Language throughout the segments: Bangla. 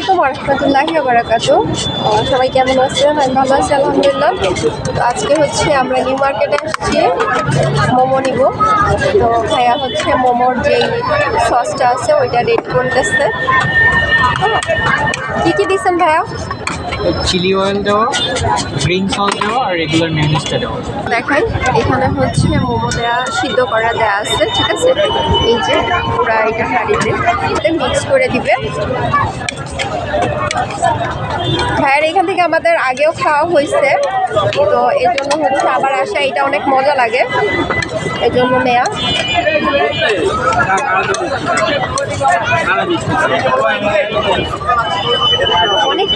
আলাইকুম ওয়া রাহমাতুল্লাহি ওয়া বারাকাতুহু। সবাই কেমন আছেন? আমি ভালো আছি আলহামদুলিল্লাহ। তো আজকে হচ্ছে আমরা নিউ মার্কেটে আসছি মোমো নিব। তো ভাইয়া হচ্ছে মোমোর যেই সসটা আছে ওইটা রেডি করতেছে। কি দিচ্ছেন ভাইয়া? চিলি অয়েল দেওয়া, গ্রিন সস দেওয়া আর রেগুলার মেয়োনিজটা দেওয়া। দেখাই এখানে হচ্ছে মোমো দেওয়া সিদ্ধ করা দেওয়া আছে, ঠিক আছে। এই যে পুরা এটা হাঁড়িতে মিক্স করে দিবে। ভাইয়ের এখান থেকে আমাদের আগেও খাওয়া হয়েছে, তো এই জন্য হচ্ছে আবার আসা, এটা অনেক মজা লাগে এই জন্য নেয়া। অনেক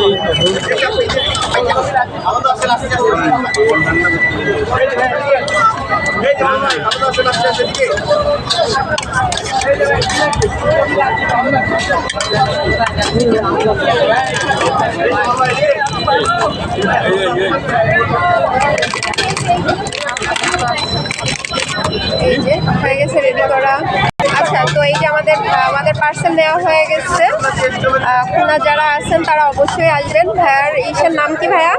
এই যে হয়ে গেছে রেডি করা। আচ্ছা, তো এই যে আমাদের পার্সেল নেওয়া হয়ে গেছে। আপনারা যারা আছেন তারা অবশ্যই আসবেন। ভাইয়ার ইসের নাম কি ভাইয়া?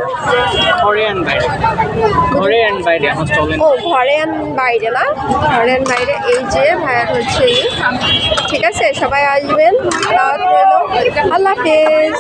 ঘরে অ্যান্ড বাইরে আমার চলে। ও, ঘরে অ্যান্ড বাইরে না, ঘরে অ্যান্ড বাইরে। এই যে ভাইয়ার হচ্ছে ঠিক আছে, সবাই আসবেন, দাওয়াত রইল। আল্লাহ হাফেজ।